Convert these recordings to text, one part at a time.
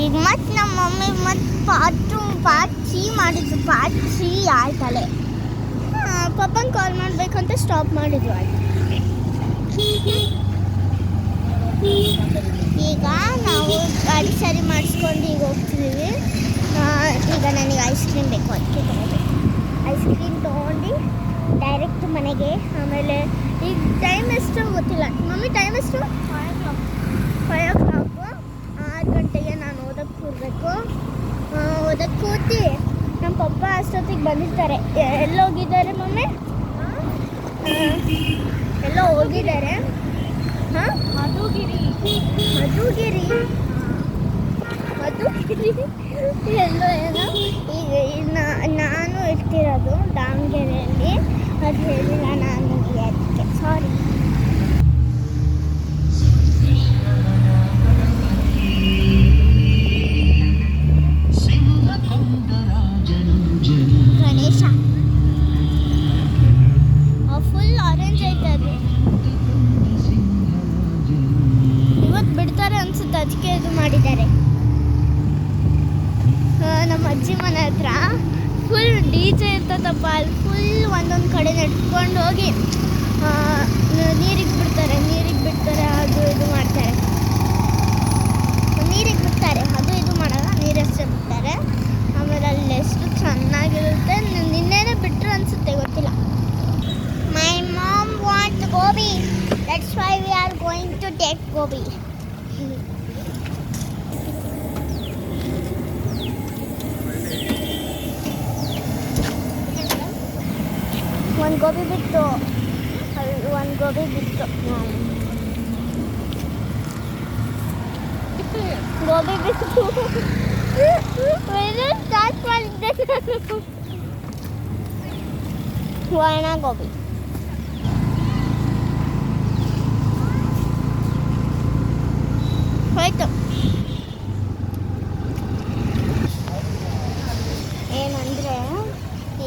ಈಗ ಮತ್ತೆ ನಮ್ಮ ಮಮ್ಮಿ ಮತ್ತು ಪಾರ್ಟ್ 3 ಮಾಡಿದ್ರು. ಪಾರ್ಟ್ 3 ಆಯ್ತಲೆ. ಪಪ್ಪನ ಕಾಲ್ ಮಾಡಬೇಕಂತ ಸ್ಟಾಪ್ ಮಾಡಿದ್ರು. ಆಯ್ತು, ಈಗ ನಾವು ಗಾಡಿ ಸರಿ ಮಾಡಿಸ್ಕೊಂಡು ಈಗ ಹೋಗ್ತಿದ್ದೀವಿ. ಈಗ ನನಗೆ ಐಸ್ ಕ್ರೀಮ್ ಬೇಕು, ಅದಕ್ಕೆ ತೊಗೋಬೇಕು. ಐಸ್ ಕ್ರೀಮ್ ತೊಗೊಂಡು ಡೈರೆಕ್ಟ್ ಮನೆಗೆ. ಆಮೇಲೆ ಈಗ ಟೈಮ್ ಎಷ್ಟು ಗೊತ್ತಿಲ್ಲ. ಮಮ್ಮಿ ಟೈಮ್ ಎಷ್ಟು? 5 o'clock. 6 ಗಂಟೆಗೆ ನಾನು ಓದಕ್ಕೆ ಕೂರಬೇಕು. ಓದಕ್ಕೆ ಕೂತಿ ನಮ್ಮ ಪಪ್ಪ ಅಷ್ಟೊತ್ತಿಗೆ ಬಂದಿರ್ತಾರೆ. ಎಲ್ಲೋಗಿದ್ದಾರೆ ಮಮ್ಮಿ? ಎಲ್ಲೋ ಹೋಗಿದ್ದಾರೆ. ಹಾಂ, ಮಧುಗಿರಿ ಎಲ್ಲೋ ಏನೋ. ಈಗ ನಾನು ಇರ್ತಿರೋದು ದಾವಣಗೆರೆಯಲ್ಲಿ. ಅದು ಹೇಳಿಲ್ಲ ನಾನು, ಅದಕ್ಕೆ ಸಾರಿ. ಗಣೇಶ ಫುಲ್ ಆರೆಂಜ್ ಐತೆ. ಅದು ಇವತ್ತು ಬಿಡ್ತಾರೆ ಅನ್ಸುತ್ತೆ, ಅದಕ್ಕೆ ಇದು ಮಾಡಿದ್ದಾರೆ. ನಮ್ಮ ಅಜ್ಜಿ ಮನೆ ಹತ್ರ ಫುಲ್ DJ ಇರ್ತದಪ್ಪ. ಅಲ್ಲಿ ಫುಲ್ ಒಂದೊಂದು ಕಡೆ ನಡ್ಕೊಂಡು ಹೋಗಿ ನೀರಿಗೆ ಬಿಡ್ತಾರೆ. ಅದು ಇದು ಮಾಡ್ತಾರೆ. ನೀರಿಗೆ ಬಿಡ್ತಾರೆ, ಅದು ಇದು ಮಾಡಲ್ಲ, ನೀರಷ್ಟೇ ಬಿಡ್ತಾರೆ. ಆಮೇಲೆ ಅಲ್ಲಿ ಎಷ್ಟು ಚೆನ್ನಾಗಿರುತ್ತೆ. ನಿನ್ನೆನೇ ಬಿಟ್ಟರು ಅನಿಸುತ್ತೆ, ಗೊತ್ತಿಲ್ಲ. My mom want gobi, that's why we are going to take gobi. ಒಂದು ಗೋಬಿ ಬಿಟ್ಟು ಸ್ಟಾರ್ಟ್ ಮಾಡಿದ್ದೆ ಒಣ ಗೋಬಿ. ಹೋಯ್ತು. ಏನಂದರೆ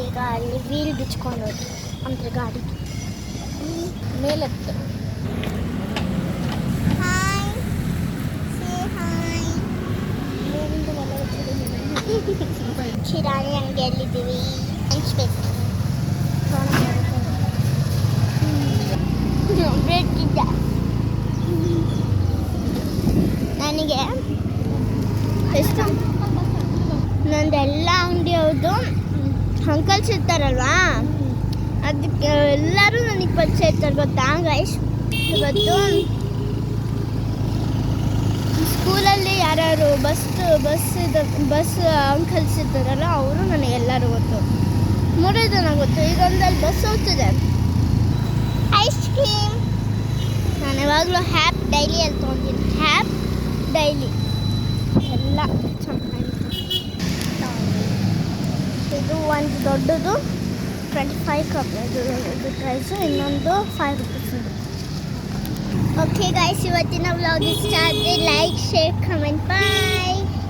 ಈಗ ಅಲ್ಲಿ ವೀಲ್ ಬಿಚ್ಕೊಂಡು ಹೋಗಿ ಅಂದರೆ ಗಾಡಿ ಮೇಲೆತ್ತು. Hi, say hi. ಕಿರಾಣಿ ಅಂಗಡಿಯಲ್ಲಿದ್ದೀವಿ. ಹಂಚ್ಬೇಕು ಬೇಕಿದ್ದ ನನಗೆ. ಎಷ್ಟು ನಂದೆಲ್ಲ ಅಂಗಡಿ ಹೌದು. ಅಂಕಲ್ಸ್ ಇರ್ತಾರಲ್ವಾ, ಅದಕ್ಕೆ ಎಲ್ಲರೂ ನನಗೆ ಪರಿಚಯ ಇರ್ತಾರೆ, ಗೊತ್ತಾ ಗೈಸ್? ಇವತ್ತು ಸ್ಕೂಲಲ್ಲಿ ಯಾರ್ಯಾರು ಬಸ್ ಅಂಕಲ್ಸ್ ಇರ್ತಾರಲ್ಲ, ಅವರು ನನಗೆಲ್ಲರೂ ಗೊತ್ತು. 3 ಜನ ಗೊತ್ತು. ಈಗ ಒಂದಲ್ಲಿ ಬಸ್ ಹೋಗ್ತಿದೆ. ಐಸ್ ಕ್ರೀಮ್ ನಾನು ಯಾವಾಗಲೂ ಹ್ಯಾಪ್ ಡೈಲಿ ಅಲ್ಲಿ ತೊಗೊಂತೀನಿ. ಹ್ಯಾಪ್ ಡೈಲಿ ಎಲ್ಲ ಚೆನ್ನಾಗಿತ್ತು. ಇದು ಒಂದು ದೊಡ್ಡದು 25 ಕಪ್, ಇದು ಪ್ರೈಸು. ಇನ್ನೊಂದು 5 rupees. ಓಕೆ ಗೈಸ್, ಇವತ್ತಿನ ವ್ಲಾಗ್ ಇಷ್ಟ ಆದರೆ ಲೈಕ್, ಶೇರ್, ಕಮೆಂಟ್. ಬಾಯ್.